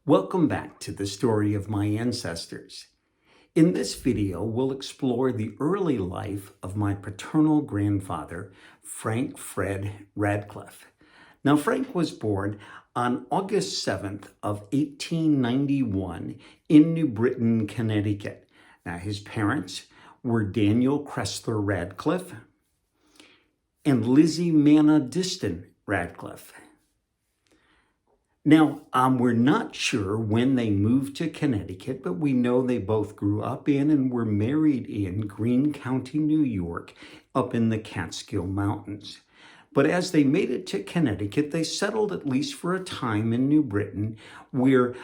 Welcome back to the story of my ancestors. In this video, we'll explore the early life of my paternal grandfather, Frank Fred Radcliff. Now, Frank was born on August 7th of 1891 in New Britain, Connecticut. Now, his parents were Daniel Cressler Radcliffe and Lizzie Manna Diston Radcliffe. Now, we're not sure when they moved to Connecticut, but we know they both grew up in and were married in Greene County, New York, up in the Catskill Mountains. But as they made it to Connecticut, they settled at least for a time in New Britain, where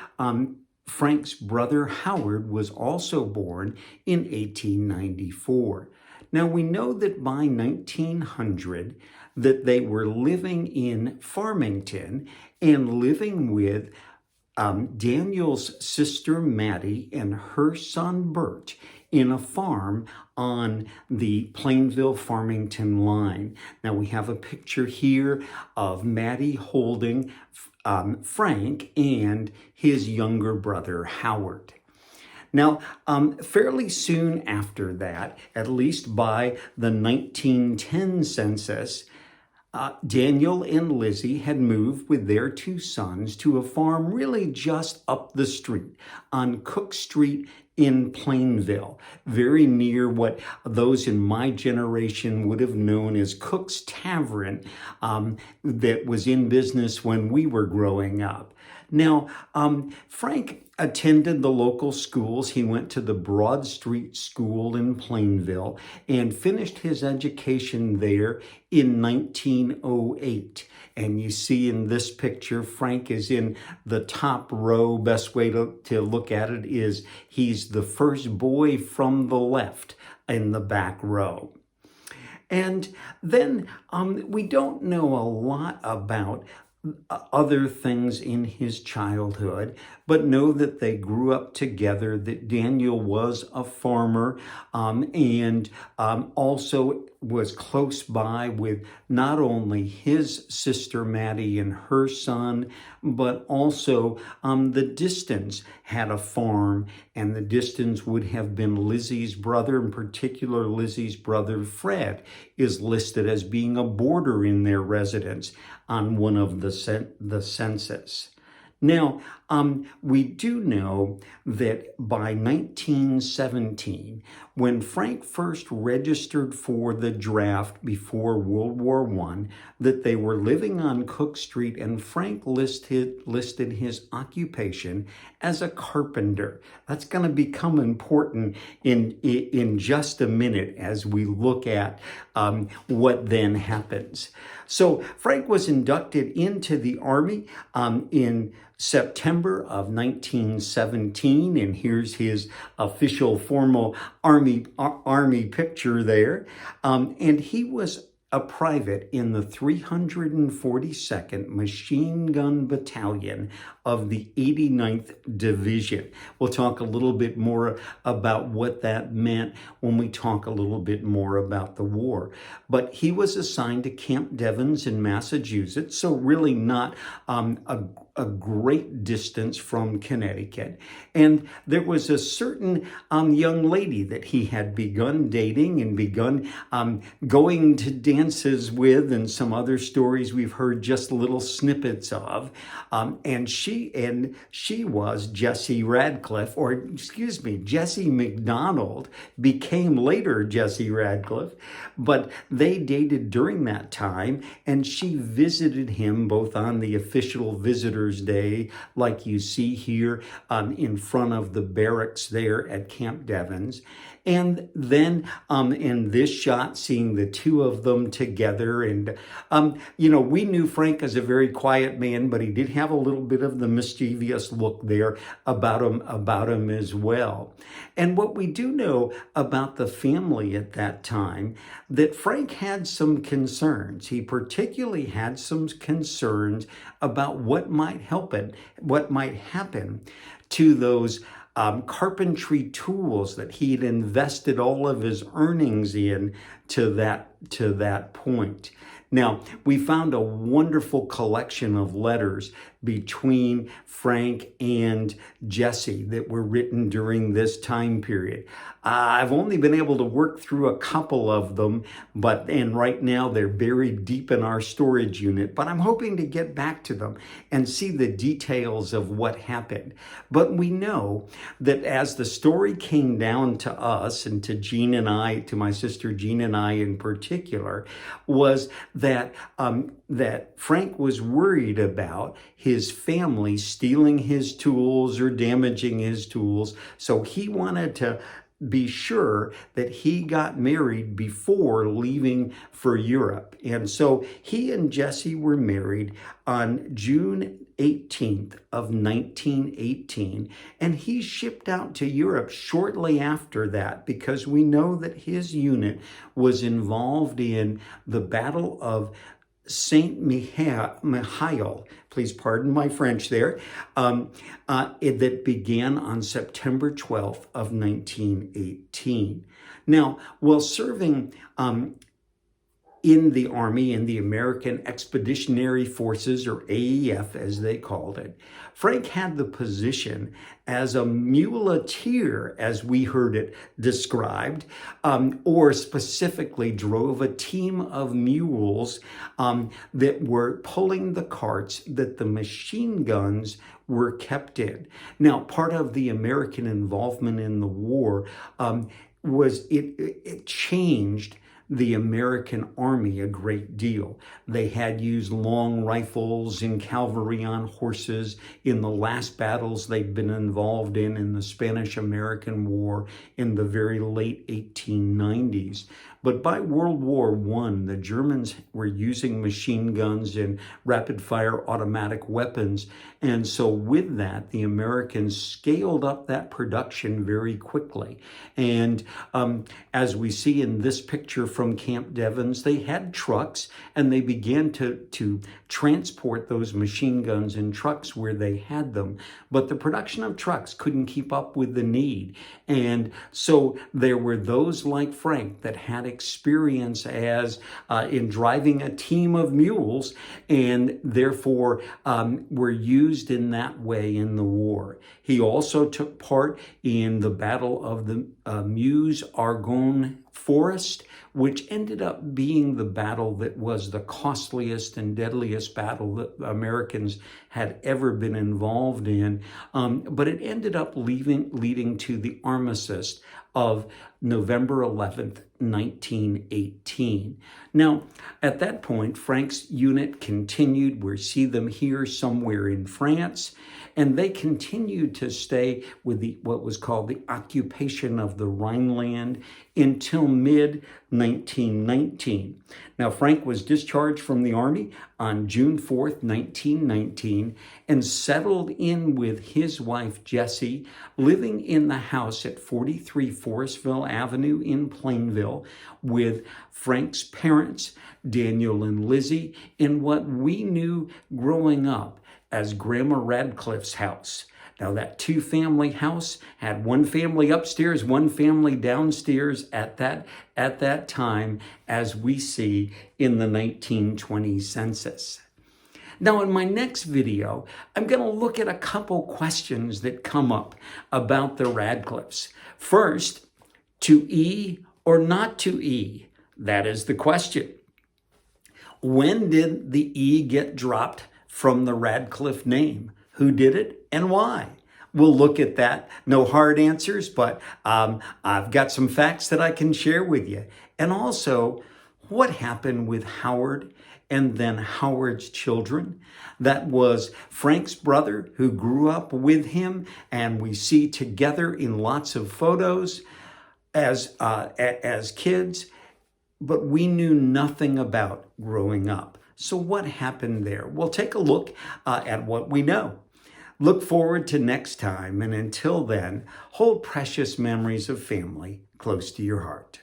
Frank's brother Howard was also born in 1894. Now, we know that by 1900, that they were living in Farmington and living with Daniel's sister Mattie and her son Bert in a farm on the Plainville-Farmington line. Now we have a picture here of Mattie holding Frank and his younger brother Howard. Now, fairly soon after that, at least by the 1910 census, Daniel and Lizzie had moved with their two sons to a farm really just up the street on Cook Street in Plainville, very near what those in my generation would have known as Cook's Tavern, that was in business when we were growing up. Now, Frank attended the local schools. He went to the Broad Street School in Plainville and finished his education there in 1908. And you see in this picture, Frank is in the top row. Best way to look at it is he's the first boy from the left in the back row. And then we don't know a lot about other things in his childhood, but know that they grew up together, that Daniel was a farmer and also was close by with not only his sister Mattie and her son, but also the Distons had a farm, and the Distons would have been Lizzie's brother. In particular, Lizzie's brother Fred is listed as being a boarder in their residence on one of the census. Now, we do know that by 1917, when Frank first registered for the draft before World War I, that they were living on Cook Street, and Frank listed his occupation as a carpenter. That's going to become important in just a minute as we look at what then happens. So Frank was inducted into the Army in September of 1917, and here's his official formal Army picture there. And he was a private in the 342nd Machine Gun Battalion of the 89th Division. We'll talk a little bit more about what that meant when we talk a little bit more about the war. But he was assigned to Camp Devens in Massachusetts, so really not a great distance from Connecticut. And there was a certain young lady that he had begun dating and begun going to dances with, and some other stories we've heard just little snippets of. And she was Jessie Radcliffe, or excuse me, Jessie McDonald, became later Jessie Radcliffe, but they dated during that time, and she visited him both on the official visitors Day, like you see here in front of the barracks there at Camp Devens. And then in this shot, seeing the two of them together. And, we knew Frank as a very quiet man, but he did have a little bit of the mischievous look there about him as well. And what we do know about the family at that time, that Frank had some concerns. He particularly had some concerns about what might happen to those carpentry tools that he'd invested all of his earnings in to that point. Now, we found a wonderful collection of letters between Frank and Jesse that were written during this time period. I've only been able to work through a couple of them, and right now they're buried deep in our storage unit, but I'm hoping to get back to them and see the details of what happened. But we know that as the story came down to us and to Jean and I, to my sister Jean and I in particular, was that that Frank was worried about his family stealing his tools or damaging his tools. So he wanted to be sure that he got married before leaving for Europe. And so he and Jesse were married on June 18th of 1918, and he shipped out to Europe shortly after that because we know that his unit was involved in the Battle of Saint Mihiel, please pardon my French there, that began on September 12th of 1918. Now, while serving in the Army, in the American Expeditionary Forces, or AEF as they called it, Frank had the position as a muleteer, as we heard it described, or specifically drove a team of mules that were pulling the carts that the machine guns were kept in. Now, part of the American involvement in the war was it changed the American Army a great deal. They had used long rifles and cavalry on horses in the last battles they'd been involved in the Spanish-American War in the very late 1890s. But by World War I, the Germans were using machine guns and rapid-fire automatic weapons. And so with that, the Americans scaled up that production very quickly. And as we see in this picture from Camp Devens, they had trucks, and they began to transport those machine guns in trucks where they had them. But the production of trucks couldn't keep up with the need. And so there were those like Frank that had experience as in driving a team of mules, and therefore were used in that way in the war. He also took part in the Battle of the Meuse-Argonne Forest, which ended up being the battle that was the costliest and deadliest battle that Americans had ever been involved in. But it ended up leading to the armistice of November 11th, 1918. Now, at that point, Frank's unit continued. We see them here somewhere in France, and they continued to stay with what was called the occupation of the Rhineland until mid-1919. Now, Frank was discharged from the Army on June 4th, 1919, and settled in with his wife, Jessie, living in the house at 43 Forestville Avenue in Plainville with Frank's parents, Daniel and Lizzie, in what we knew growing up as Grandma Radcliff's house. Now, that two-family house had one family upstairs, one family downstairs at that time, as we see in the 1920 census. Now, in my next video, I'm going to look at a couple questions that come up about the Radcliffs. First, to E or not to E? That is the question. When did the E get dropped from the Radcliffe name? Who did it and why? We'll look at that. No hard answers, but I've got some facts that I can share with you. And also, what happened with Howard and then Howard's children? That was Frank's brother who grew up with him, and we see together in lots of photos as kids, but we knew nothing about growing up. So what happened there? We'll take a look at what we know. Look forward to next time, and until then, hold precious memories of family close to your heart.